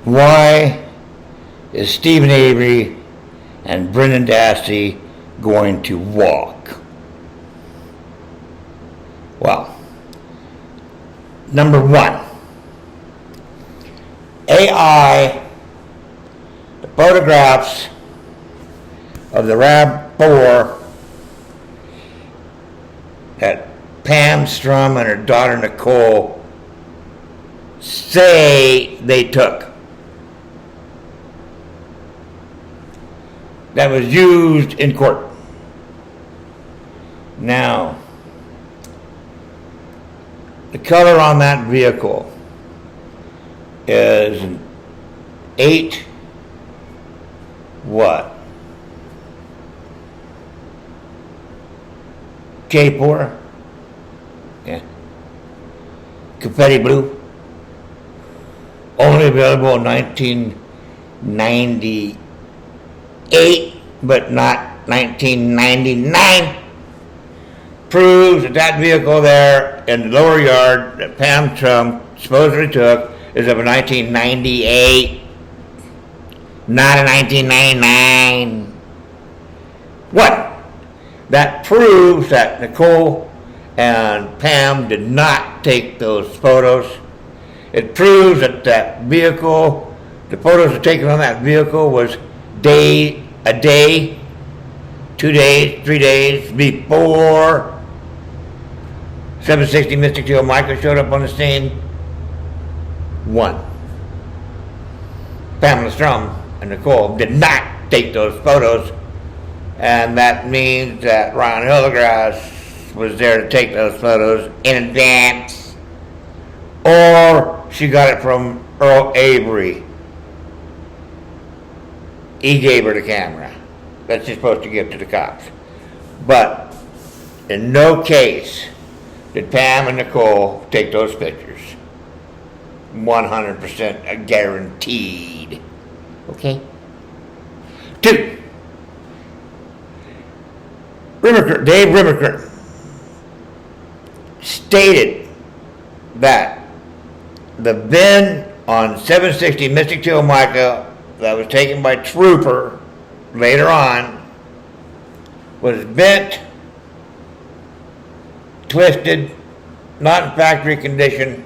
Why is Stephen Avery and Brendan Dassey going to walk? Well, number one, AI, the photographs of the RAV4 that Pam Strum and her daughter Nicole say they took, that was used in court. Now, the color on that vehicle is an 8 what? K4? Yeah. Confetti blue. Only available in 1998, but not 1999. Proves that that vehicle there in the lower yard that Pam Trump supposedly took is of a 1998, not a 1999. What? That proves that Nicole and Pam did not take those photos. It proves that that vehicle, the photos were taken on that vehicle was a day, 2 days, 3 days before 760 Mystic Teal Micro showed up on the scene. One, Pamela Strum and Nicole did not take those photos, and that means that Ron Hillegrass was there to take those photos in advance, or she got it from Earl Avery. He gave her the camera that she's supposed to give to the cops. But in no case did Pam and Nicole take those pictures. 100% guaranteed. Okay? 2. Dave Rimmerkirk stated that the bin on 760 Mystic Teal Mica that was taken by Trooper later on was bent, twisted, not in factory condition,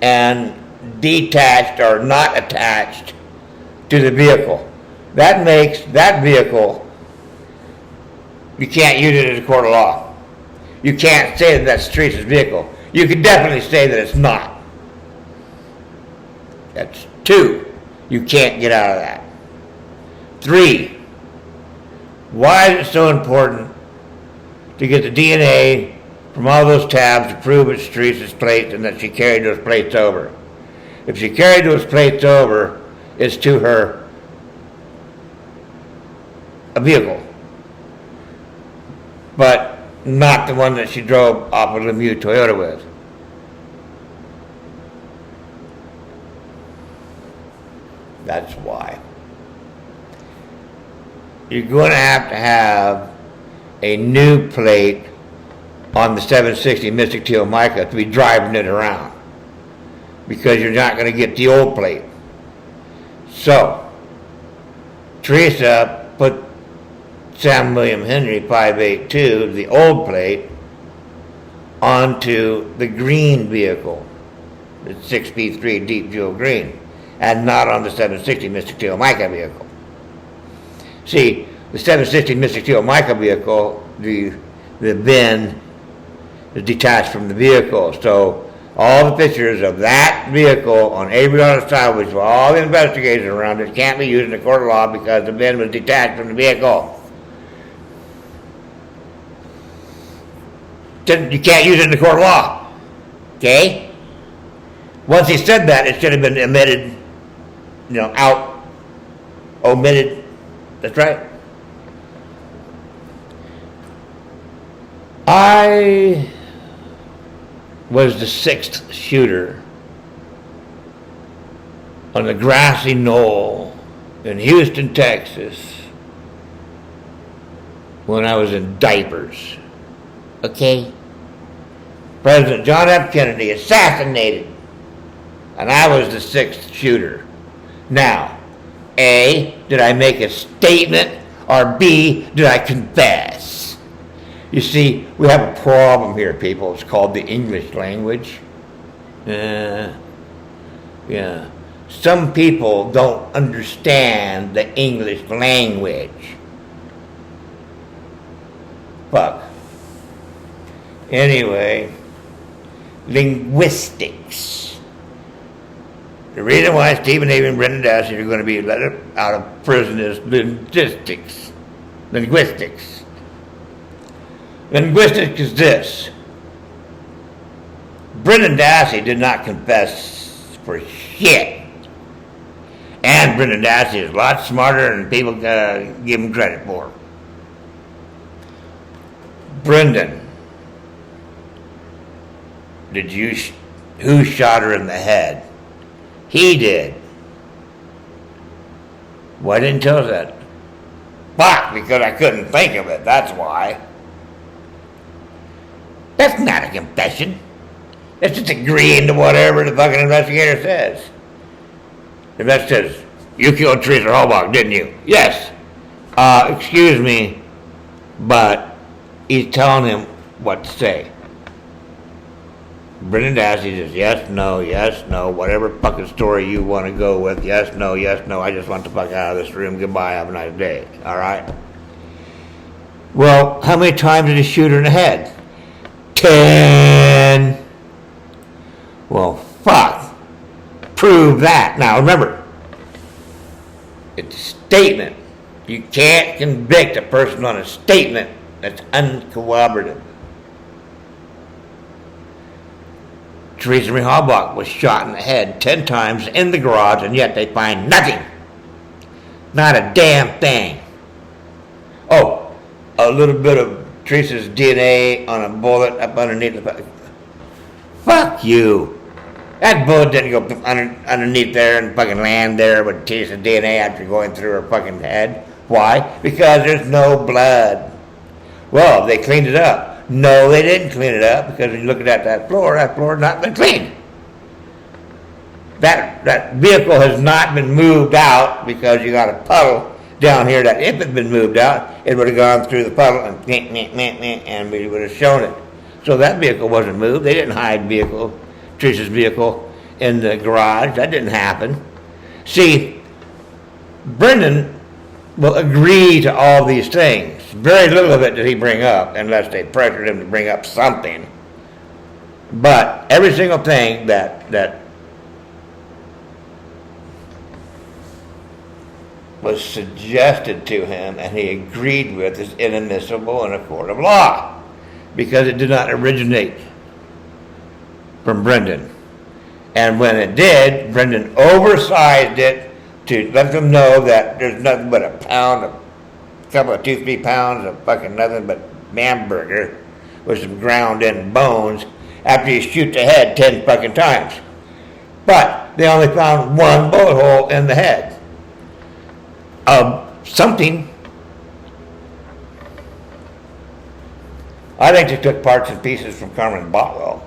and detached or not attached to the vehicle. That makes that vehicle, you can't use it as a court of law. You can't say that that's Teresa's vehicle. You can definitely say that it's not. That's 2. You can't get out of that. 3. Why is it so important to get the DNA from all those tabs to prove it's Teresa's plates and that she carried those plates over? If she carried those plates over, it's to her a vehicle, but not the one that she drove off of Lemieux Toyota with. That's why. You're going to have a new plate on the 760 Mystic Teal Mica to be driving it around, because you're not going to get the old plate. So, Teresa put Sam William Henry 582, the old plate, onto the green vehicle, the 6P3 Deep Jewel Green, and not on the 760 Mystic Teal Mica vehicle. See, the 760 Mystic Teal Mica vehicle, the bin is detached from the vehicle, so all the pictures of that vehicle on Avery Auto Salvage for all the investigators around it can't be used in a court of law because the bin was detached from the vehicle. You can't use it in the court of law. Okay? Once he said that, it should have been omitted, omitted. That's right. I was the 6th shooter on the grassy knoll in Houston, Texas, when I was in diapers. Okay? President John F. Kennedy assassinated and I was the sixth shooter. Now, A, did I make a statement, or B, did I confess? You see, we have a problem here, people. It's called the English language. Yeah. Some people don't understand the English language. Fuck. Anyway, linguistics. The reason why Stephen Avery and Brendan Dassey are going to be let out of prison is linguistics. Linguistics. Linguistics is this. Brendan Dassey did not confess for shit. And Brendan Dassey is a lot smarter than people give him credit for. Brendan, who shot her in the head? He did. Why didn't you tell us that? Fuck, because I couldn't think of it, that's why. That's not a confession. That's just agreeing to whatever the fucking investigator says. The investigator says, you killed Teresa Halbach, didn't you? Yes. Excuse me, but he's telling him what to say. Brendan Dassey says, yes, no, whatever fucking story you want to go with. Yes, no, I just want the fuck out of this room. Goodbye, have a nice day. All right? Well, how many times did he shoot her in the head? 10. Well, fuck. Prove that. Now, remember, it's a statement. You can't convict a person on a statement that's uncorroborative. Teresa Marie Halbach was shot in the head 10 times in the garage, and yet they find nothing. Not a damn thing. Oh, a little bit of Teresa's DNA on a bullet up underneath the... Fuck you. That bullet didn't go underneath there and fucking land there with Teresa's DNA after going through her fucking head. Why? Because there's no blood. Well, they cleaned it up. No, they didn't clean it up, because when you look at that floor has not been cleaned. That vehicle has not been moved out, because you got a puddle down here that if it had been moved out, it would have gone through the puddle and we would have shown it. So that vehicle wasn't moved. They didn't hide Teresa's vehicle in the garage. That didn't happen. See, Brendan will agree to all these things. Very little of it did he bring up, unless they pressured him to bring up something. But every single thing that was suggested to him and he agreed with is inadmissible in a court of law, because it did not originate from Brendan. And when it did, Brendan oversized it to let them know that there's nothing but a couple of 2-3 pounds of fucking nothing but hamburger with some ground in bones after you shoot the head 10 fucking times. But they only found one bullet hole in the head of something. I think they took parts and pieces from Carmen Botwell.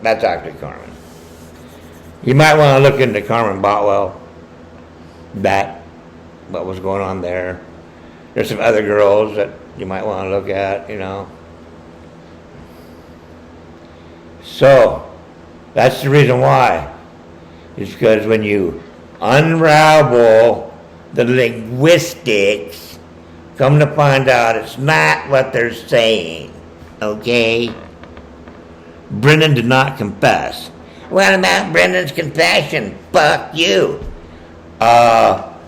That's actually Carmen. You might want to look into Carmen Botwell, what was going on there. There's some other girls that you might want to look at, So, that's the reason why. It's because when you unravel the linguistics, come to find out it's not what they're saying, okay? Brendan did not confess. What about Brendan's confession? Fuck you.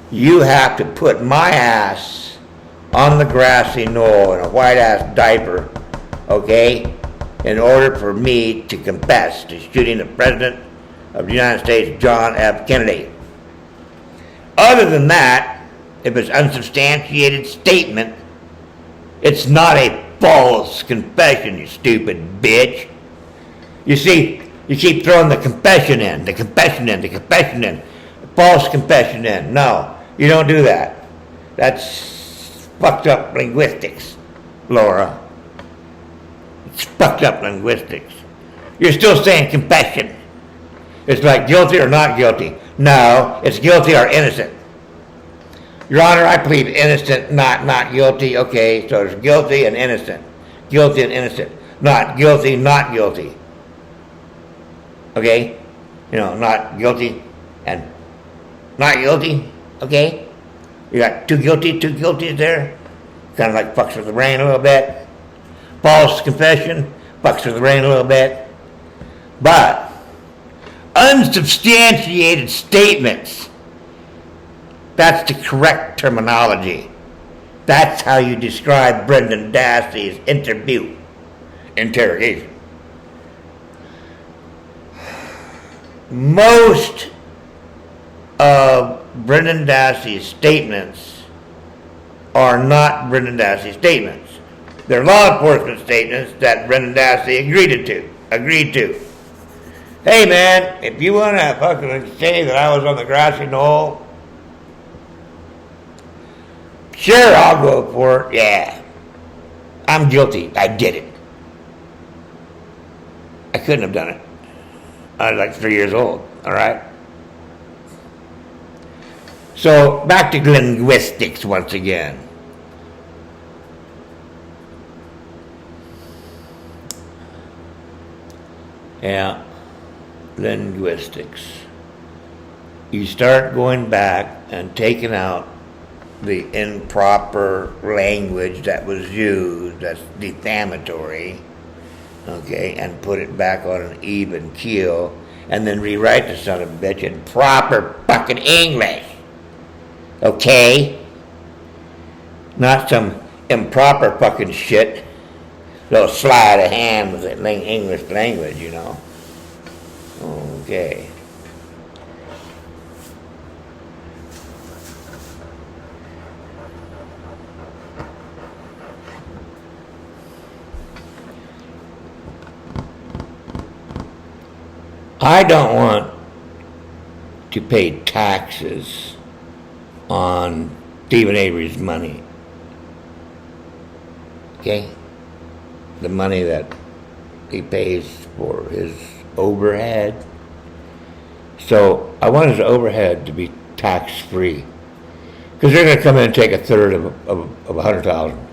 You have to put my ass on the grassy knoll in a white-ass diaper, okay, in order for me to confess to shooting the President of the United States, John F. Kennedy. Other than that, if it's unsubstantiated statement, it's not a false confession, you stupid bitch. You see, you keep throwing the confession in, false confession in. No, you don't do that. That's fucked up linguistics, Laura. It's fucked up linguistics. You're still saying confession. It's like guilty or not guilty. No, it's guilty or innocent. Your Honor, I plead innocent, not guilty. Okay, so it's guilty and innocent. Guilty and innocent. Not guilty, not guilty. Okay? You know, not guilty and not guilty. Okay? You got two guilties there. Kind of like fucks with the brain a little bit. False confession, fucks with the brain a little bit. But unsubstantiated statements, that's the correct terminology. That's how you describe Brendan Dassey's interrogation. Most of Brendan Dassey's statements are not Brendan Dassey statements. They're law enforcement statements that Brendan Dassey agreed to. Hey man, if you want to fucking say that I was on the grassy knoll, sure, I'll go for it. Yeah, I'm guilty. I did it. I couldn't have done it. I was like 3 years old. All right. So back to linguistics once again. Yeah, linguistics. You start going back and taking out the improper language that was used, that's defamatory, okay, and put it back on an even keel, and then rewrite the son of a bitch in proper fucking English, okay? Not some improper fucking shit, little sleight of hand with the English language, you know. Okay. I don't want to pay taxes on Stephen Avery's money. Okay? The money that he pays for his overhead. So I want his overhead to be tax-free. Because they're going to come in and take a third of $100,000.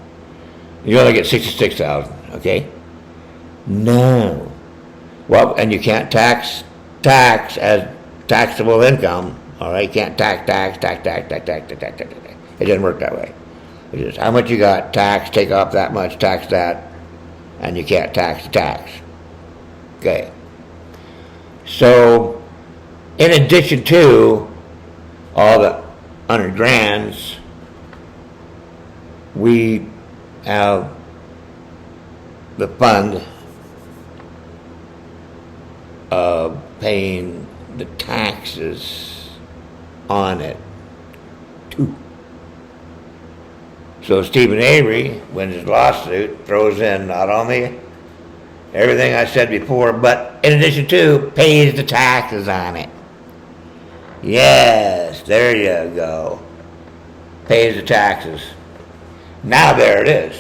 You only get $66,000, okay? No. Well, and you can't tax as taxable income, all right? You can't tax. It doesn't work that way. It's just how much you got, tax, take off that much, tax that, and you can't tax the tax. Okay. So, in addition to all the 100 grands, we have the fund of paying the taxes on it too. So Stephen Avery, when his lawsuit, throws in not only everything I said before, but in addition to, pays the taxes on it. Yes, there you go. Pays the taxes. Now there it is.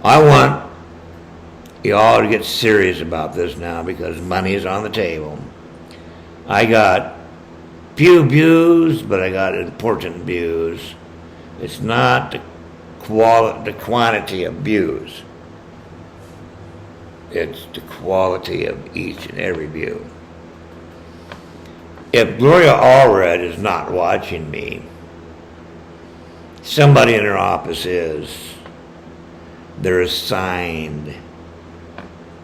I want you all to get serious about this now because money is on the table. I got few views, but I got important views. It's not the quantity of views. It's the quality of each and every view. If Gloria Allred is not watching me, somebody in her office is. They're assigned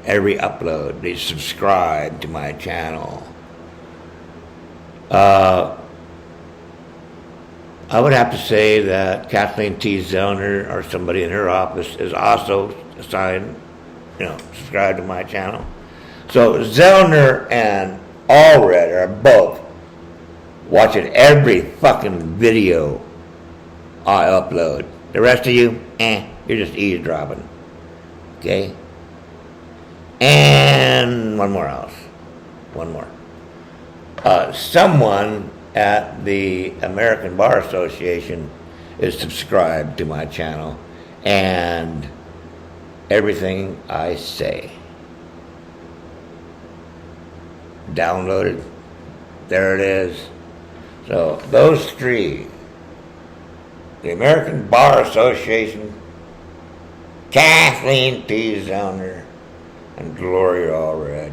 every upload. They subscribe to my channel. I would have to say that Kathleen T. Zellner or somebody in her office is also assigned, subscribe to my channel. So Zellner and Allred are both watching every fucking video I upload. The rest of you, you're just eavesdropping. Okay? And one more. Someone at the American Bar Association is subscribed to my channel, and everything I say. Downloaded. There it is. So those three, the American Bar Association, Kathleen T. Zellner, and Gloria Allred,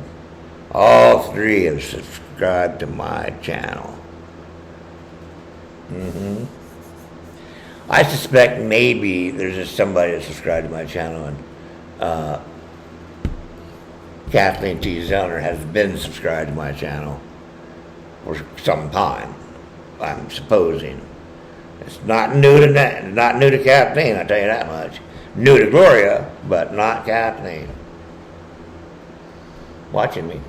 all three have subscribed to my channel. I suspect maybe there's just somebody that subscribed to my channel, and Kathleen T. Zellner has been subscribed to my channel for some time, I'm supposing. It's not new to Kathleen, I'll tell you that much. New to Gloria, but not Kathleen. Watching me.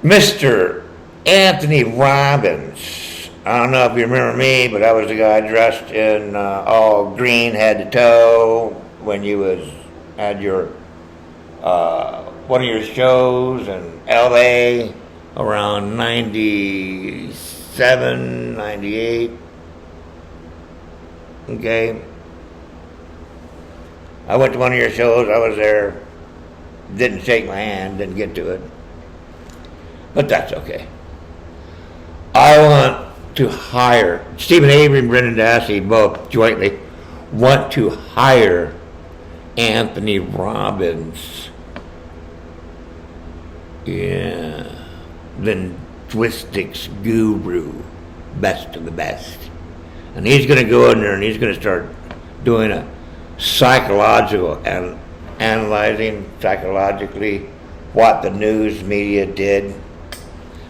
Mr. Anthony Robbins. I don't know if you remember me, but I was the guy dressed in all green head to toe when you had your one of your shows in LA around 97, 98. Okay. I went to one of your shows, I was there, didn't shake my hand, didn't get to it. But that's okay. I want to hire, Stephen Avery and Brendan Dassey both jointly want to hire Anthony Robbins. Yeah. Linguistics guru, best of the best. And he's going to go in there and he's going to start doing a psychological and analyzing psychologically what the news media did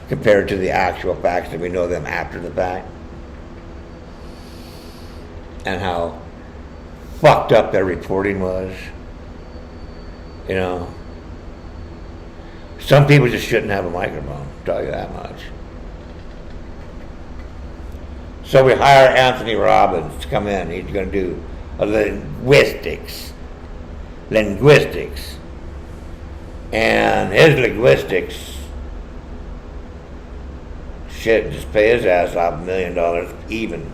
compared to the actual facts that we know them after the fact, and how fucked up their reporting was. You know, some people just shouldn't have a microphone, I'll tell you that much. So we hire Anthony Robbins to come in. He's going to do a linguistics. And his linguistics, shit, just pay his ass off $1 million even.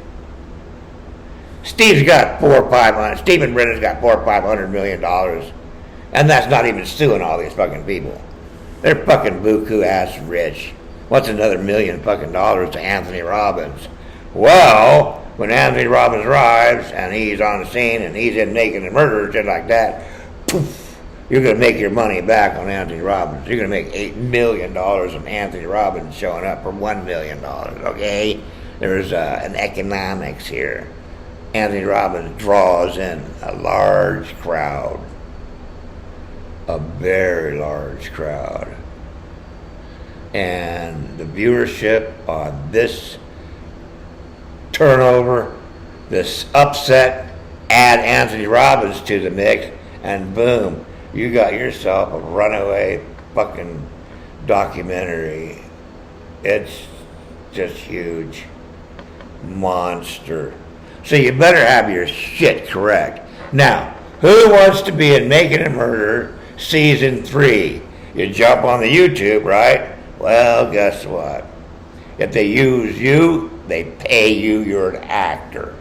Stephen Brendan's got $400 or $500 million. And that's not even suing all these fucking people. They're fucking buku ass rich. What's another $1 million fucking dollars to Anthony Robbins? Well, when Anthony Robbins arrives and he's on the scene and he's in Naked and Murder and shit like that, poof, you're going to make your money back on Anthony Robbins. You're going to make $8 million on Anthony Robbins showing up for $1 million, okay? There's an economics here. Anthony Robbins draws in a large crowd, a very large crowd. And the viewership on this turnover, this upset, add Anthony Robbins to the mix, and boom, you got yourself a runaway fucking documentary. It's just huge. Monster. So you better have your shit correct. Now, who wants to be in Naked and Murder Season 3? You jump on the YouTube, right? Well, guess what? If they use you, they pay you, you're an actor.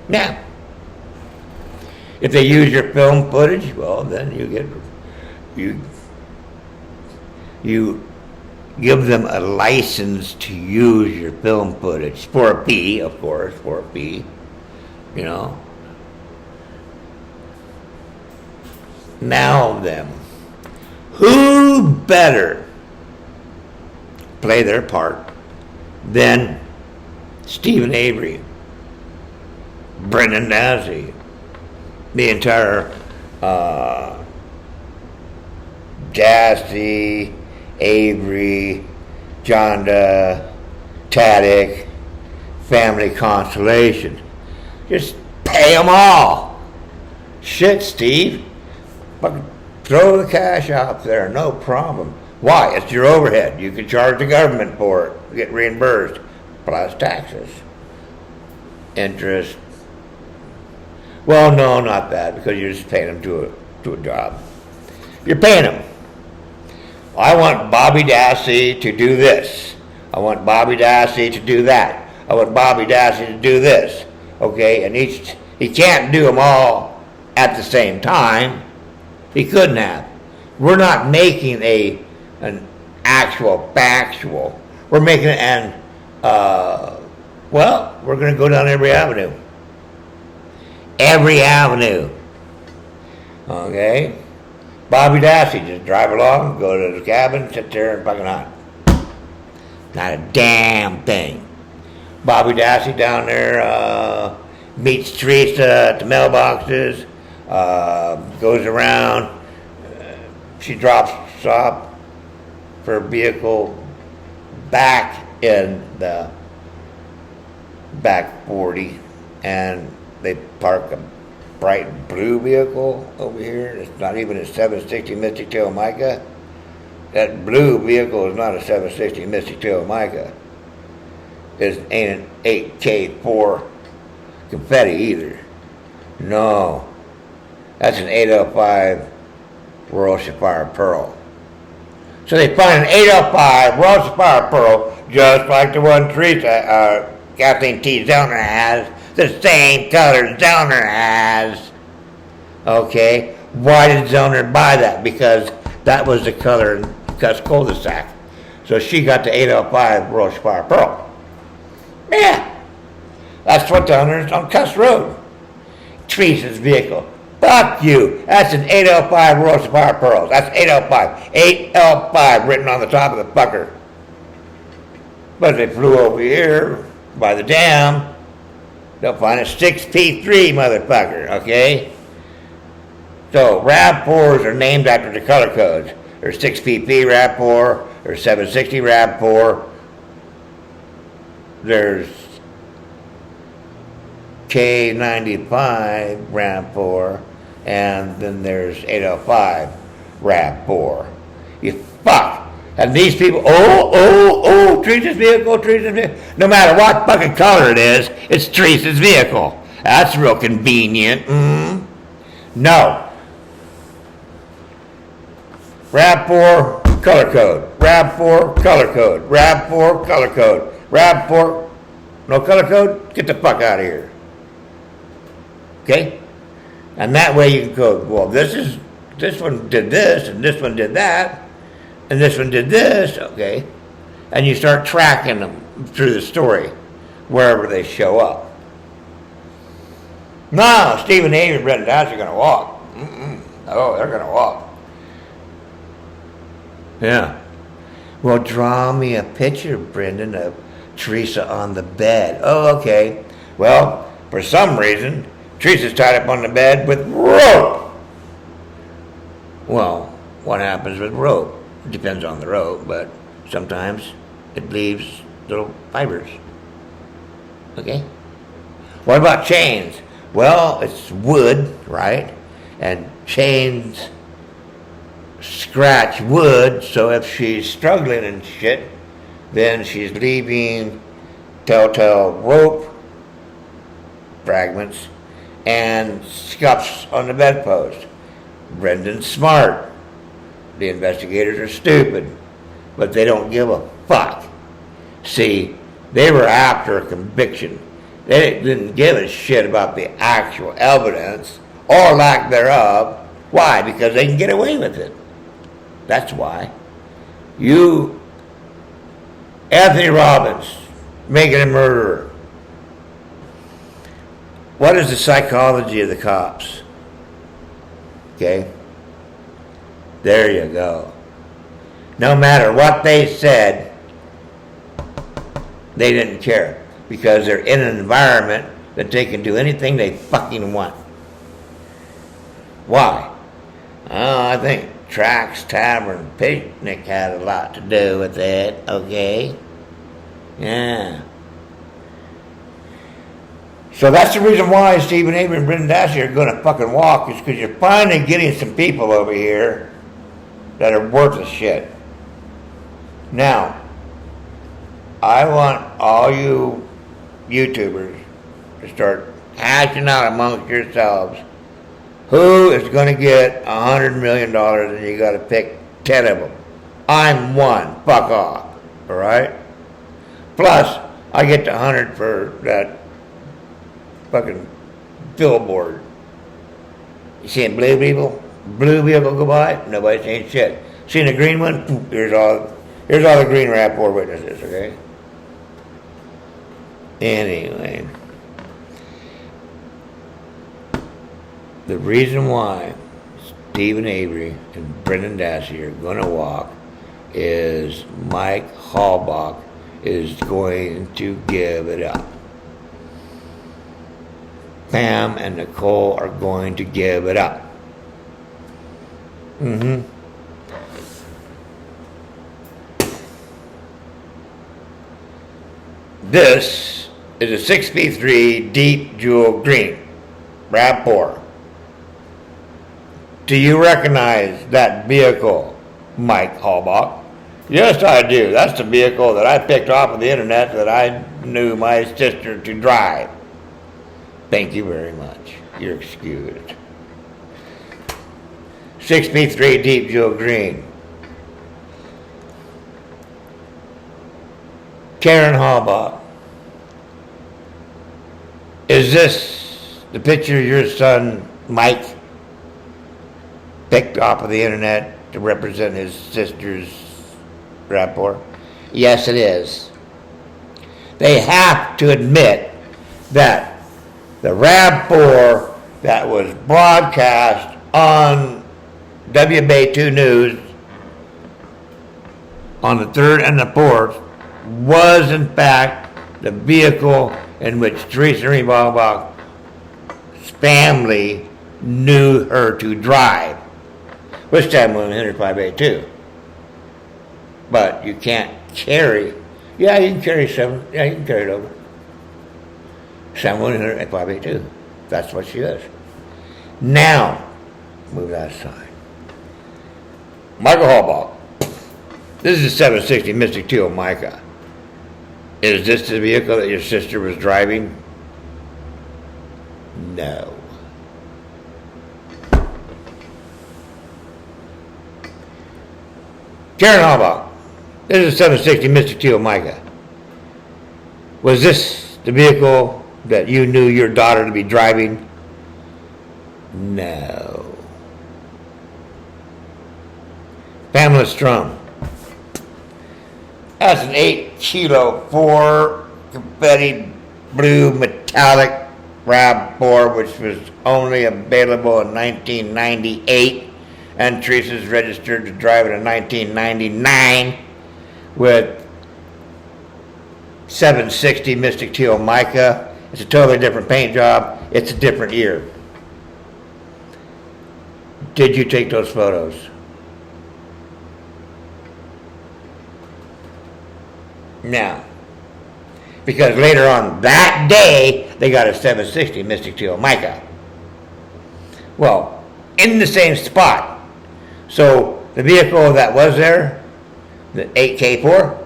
Now, if they use your film footage, well, then you give them a license to use your film footage for a fee, of course, for a fee, you know. Now then, who better play their part than Stephen Avery, Brendan Dassey, the entire Dassey, Avery, Jonda, Taddick, family constellation. Just pay them all. Shit, Steve. Fucking throw the cash out there, no problem. Why? It's your overhead. You can charge the government for it, get reimbursed, plus taxes, interest. Well, no, not that, because you're just paying them to a job. You're paying them. I want Bobby Dassey to do this. I want Bobby Dassey to do that. I want Bobby Dassey to do this, okay? And he can't do them all at the same time. He couldn't have. We're not making an actual factual. We're making it we're going to go down every avenue. Every avenue. Okay? Bobby Dassey, just drive along, go to the cabin, sit there and fucking hunt. Not a damn thing. Bobby Dassey down there meets Teresa at the mailboxes, goes around. She drops off her vehicle back in the back 40, and they park a bright blue vehicle over here. It's not even a 760 Mystic Tail Mica. That blue vehicle is not a 760 Mystic Tail Mica. It ain't an 8K4 confetti either. No. That's an 805 Royal Sapphire Pearl. So they find an 805 Royal Sapphire Pearl, just like the one Teresa, Kathleen T. Zellner has, the same color Zellner has. Okay, why did Zellner buy that? Because that was the color in Cuss cul-de-sac. So she got the 805 Royal Sapphire Pearl. Yeah, that's what Zellner's on Cuss Road. Teresa's vehicle. Fuck you. That's an 805 Royal Sapphire Pearls. That's 805. 805 written on the top of the fucker. But if they flew over here by the dam, they'll find a 6P3 motherfucker, okay? So RAV4s are named after the color codes. There's 6PP RAV4, there's 760 RAV4, there's K95 RAV4, and then there's 805 RAV4. You fuck. And these people, Teresa's vehicle. No matter what fucking color it is, it's Teresa's vehicle. That's real convenient. No. RAV4 color code. RAV4 color code. RAV4 color code. RAV4, no color code? Get the fuck out of here. Okay? And that way you can go, well, this one did this, and this one did that, and this one did this, okay? And you start tracking them through the story, wherever they show up. No, Stephen Avery and Brendan Dassey are going to walk. Oh, they're going to walk. Yeah. Well, draw me a picture, Brendan, of Teresa on the bed. Oh, okay. Well, for some reason, Teresa's tied up on the bed with rope. Well, what happens with rope? It depends on the rope, but sometimes it leaves little fibers. Okay? What about chains? Well, it's wood, right? And chains scratch wood, so if she's struggling and shit, then she's leaving telltale rope fragments and scuffs on the bedpost. Brendan's smart. The investigators are stupid, but they don't give a fuck. See, they were after a conviction. They didn't give a shit about the actual evidence or lack thereof. Why? Because they can get away with it. That's why. You, Anthony Robbins, making a murderer. What is the psychology of the cops? Okay? There you go. No matter what they said, they didn't care. Because they're in an environment that they can do anything they fucking want. Why? Oh, I think Trax Tavern Picnic had a lot to do with it, okay? Yeah. So that's the reason why Stephen Avery and Brendan Dassey are going to fucking walk, is because you're finally getting some people over here that are worthless shit. Now, I want all you YouTubers to start hashing out amongst yourselves who is going to get $100 million, and you got to pick 10 of them. I'm one. Fuck off. All right? Plus, I get the 100 for that fucking billboard. You seeing blue people? Blue vehicle go by? Nobody's saying shit. Seen the green one? Here's all the green rapport witnesses, okay? Anyway. The reason why Steve and Avery and Brendan Dassey are going to walk is Mike Halbach is going to give it up. Pam and Nicole are going to give it up. This is a 6'3" deep jewel green rapport. Do you recognize that vehicle, Mike Halbach? Yes, I do. That's the vehicle that I picked off of the internet that I knew my sister to drive. Thank you very much. You're excused. 6'3" deep jewel green. Karen Halbach. Is this the picture your son, Mike, picked off of the internet to represent his sister's rapport? Yes, it is. They have to admit that the rapport that was broadcast on WB2 News on the 3rd and the 4th was in fact the vehicle in which Teresa Halbach's family knew her to drive, which time was 582. But you can't carry. Yeah, you can carry 7. Yeah, you can carry it over. 700 and 582. That's what she is. Now, move that aside. Michael Halbach. This is a 760 Mystic Teal Mica. Is this the vehicle that your sister was driving? No. Karen Halbach. This is a 760 Mystic Teal Mica. Was this the vehicle that you knew your daughter to be driving? No. Pamela Strum. That's an 8-kilo 4 confetti blue metallic rapport, which was only available in 1998, and Teresa's registered to drive it in 1999 with 760 Mystic Teal Mica. It's a totally different paint job. It's a different year. Did you take those photos? No. Because later on that day, they got a 760 Mystic Teal Mica. Well, in the same spot. So the vehicle that was there, the 8K4,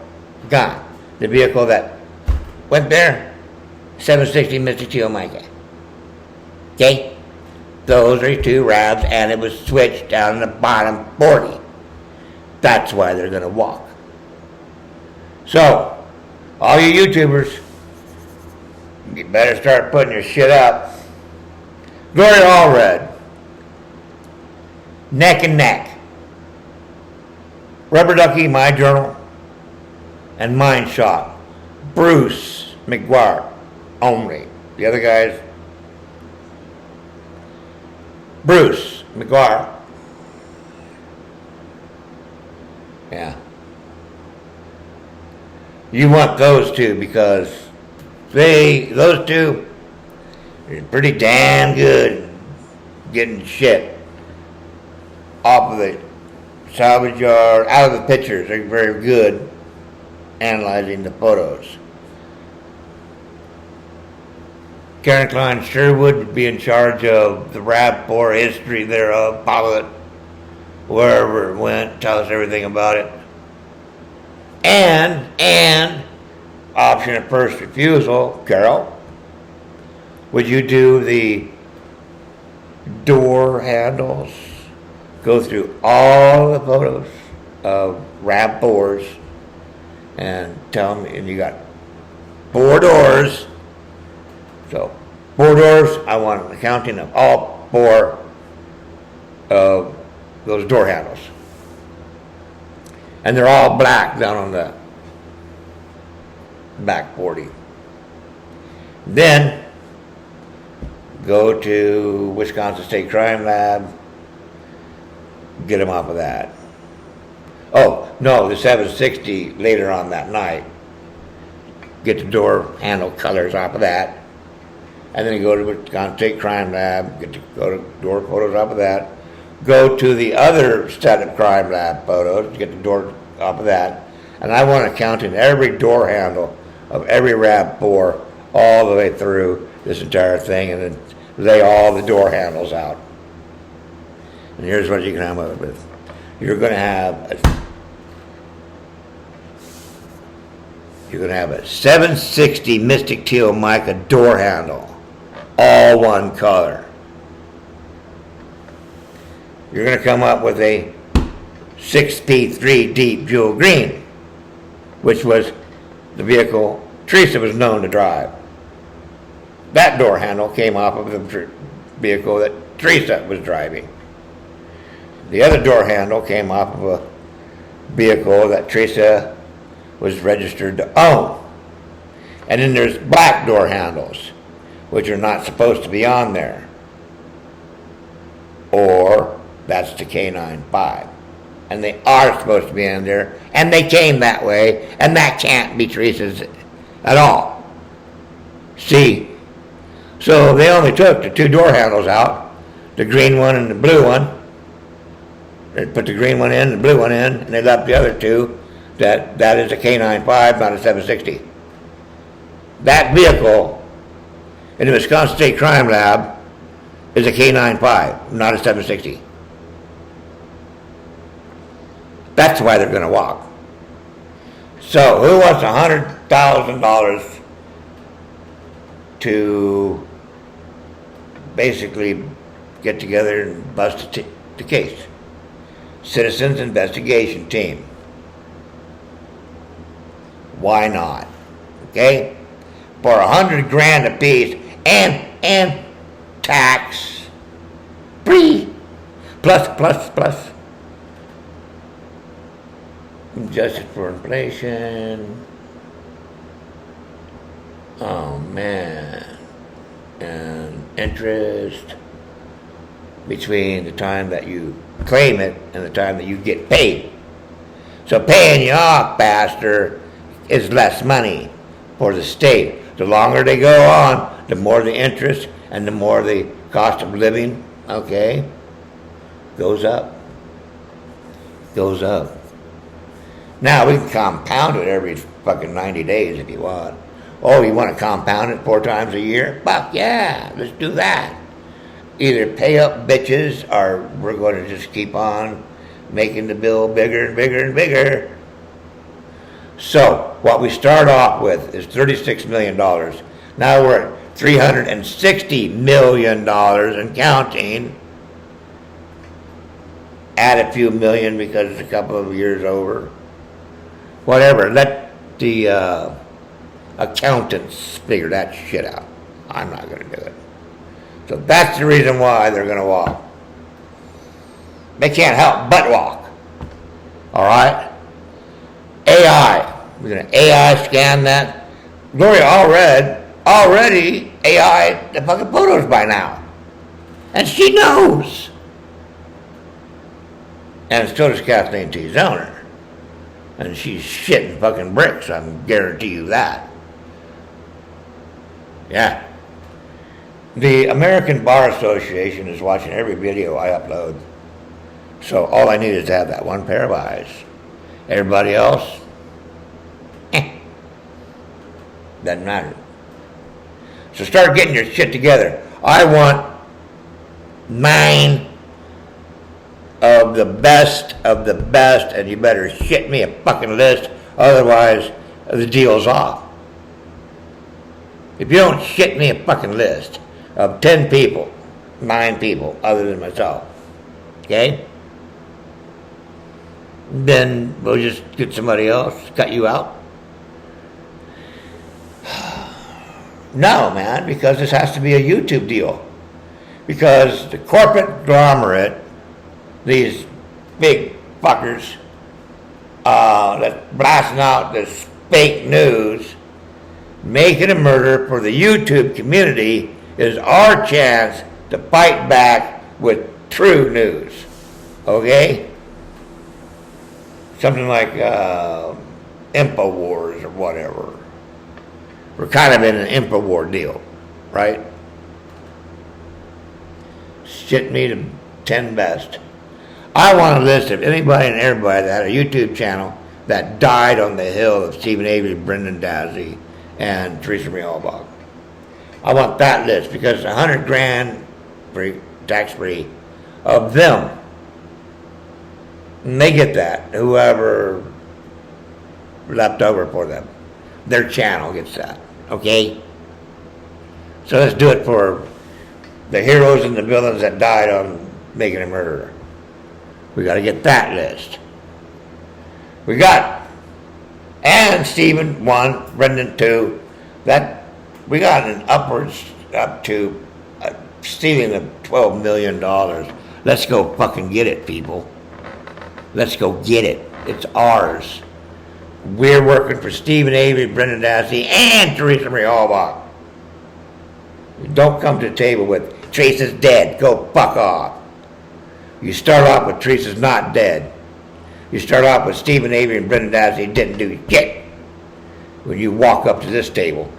gone. The vehicle that went there, 760 Mystic Teal Mica. Okay? Those are 2 RAVs, and it was switched down the bottom 40. That's why they're going to walk. So, all you YouTubers, you better start putting your shit up. Gloria Allred, neck and neck. Rubber Ducky, My Journal, and Mind Shot. Bruce McGuire only. The other guys, Bruce McGuire. Yeah. You want those 2 because those 2 are pretty damn good getting shit off of the salvage yard, out of the pictures. They're very good analyzing the photos. Karen Klein Sherwood would be in charge of the rapport history thereof, follow it wherever it went, tell us everything about it. And option of first refusal, Carol, would you do the door handles? Go through all the photos of rapports and tell me, and you got 4 doors. So 4 doors, I want an accounting of all 4 of those door handles. And they're all black down on the back 40. Then go to Wisconsin State Crime Lab, get them off of that. Oh, no, the 760 later on that night. Get the door handle colors off of that. And then you go to Wisconsin State Crime Lab, go to door photos off of that. Go to the other set of crime lab photos, get the door off of that. And I want to count in every door handle of every RAV4 all the way through this entire thing, and then lay all the door handles out. And here's what you can come up with. You're going to have a 760 Mystic Teal mica door handle, all one color. You're going to come up with a 6P3 deep jewel green, which was the vehicle Teresa was known to drive. That door handle came off of the vehicle that Teresa was driving. The other door handle came off of a vehicle that Teresa was registered to own. And then there's black door handles, which are not supposed to be on there. Or that's the K95. And they are supposed to be in there, and they came that way, and that can't be Teresa's at all. See? So they only took the 2 door handles out, the green one and the blue one. They put the green one in, the blue one in, and they left the other 2. That is a K95, not a 760. That vehicle in the Wisconsin State Crime Lab is a K95, not a 760. That's why they're going to walk. So who wants $100,000 to basically get together and bust the case? Citizens Investigation Team. Why not? Okay? For $100,000 a piece and tax free plus adjusted for inflation. Oh man. And interest between the time that you claim it and the time that you get paid. So paying you off faster is less money for the state. The longer they go on, the more the interest and the more the cost of living, okay, goes up. Goes up. Now we can compound it every fucking 90 days if you want. Oh, you want to compound it 4 times a year? Fuck yeah, let's do that. Either pay up bitches or we're going to just keep on making the bill bigger and bigger and bigger. So what we start off with is $36 million. Now we're at $360 million and counting. Add a few million because it's a couple of years over. Whatever, let the accountants figure that shit out. I'm not going to do it. So that's the reason why they're going to walk. They can't help but walk. All right? AI. We're going to AI scan that. Gloria already AI the fucking photos by now. And she knows. And so does Kathleen T. Zoner. And she's shitting fucking bricks, I can guarantee you that. Yeah. The American Bar Association is watching every video I upload. So all I need is to have that one pair of eyes. Everybody else, doesn't matter. So start getting your shit together. I want 9 of the best, and you better shit me a fucking list, otherwise the deal's off. If you don't shit me a fucking list of 10 people, 9 people other than myself, okay? Then we'll just get somebody else, cut you out. No, man, because this has to be a YouTube deal. Because the corporate conglomerate, these big fuckers, that blasting out this fake news, making a murder for the YouTube community is our chance to fight back with true news. Okay? Something like InfoWars or whatever. We're kind of in an InfoWar deal, right? Shit me to 10 best. I want a list of anybody and everybody that had a YouTube channel that died on the hill of Stephen Avery, Brendan Dassey, and Teresa Marie Halbach. I want that list because $100,000 free, tax-free of them. And they get that, whoever left over for them. Their channel gets that, okay? So let's do it for the heroes and the villains that died on making a murderer. We got to get that list. We got, and Stephen 1, Brendan 2, that we got an upwards up to stealing of $12 million. Let's go fucking get it, people. Let's go get it. It's ours. We're working for Stephen Avery, Brendan Dassey, and Teresa Marie Halbach. Don't come to the table with Teresa's dead. Go fuck off. You start off with Teresa's not dead. You start off with Stephen Avery and Brendan Dassey didn't do shit. When you walk up to this table,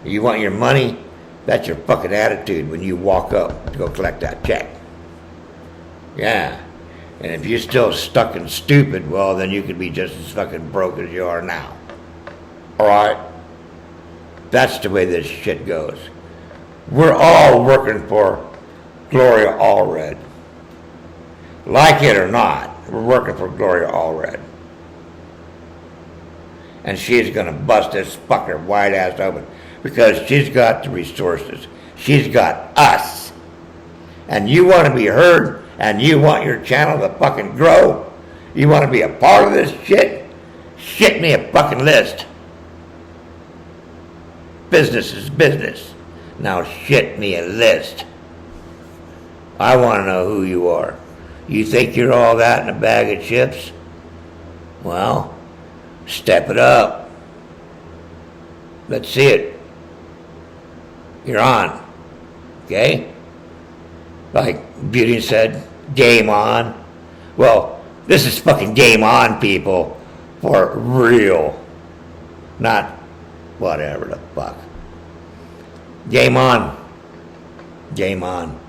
you want your money, that's your fucking attitude when you walk up to go collect that check. Yeah. And if you're still stuck and stupid, well, then you could be just as fucking broke as you are now. Alright? That's the way this shit goes. We're all working for Gloria Allred. Like it or not, we're working for Gloria Allred. And she's gonna bust this fucker wide ass open because she's got the resources. She's got us. And you want to be heard and you want your channel to fucking grow? You want to be a part of this shit? Shit me a fucking list. Business is business. Now shit me a list. I want to know who you are. You think you're all that in a bag of chips? Well, step it up. Let's see it. You're on. Okay? Like Beauty said, game on. Well, this is fucking game on, people. For real. Not whatever the fuck. Game on. Game on.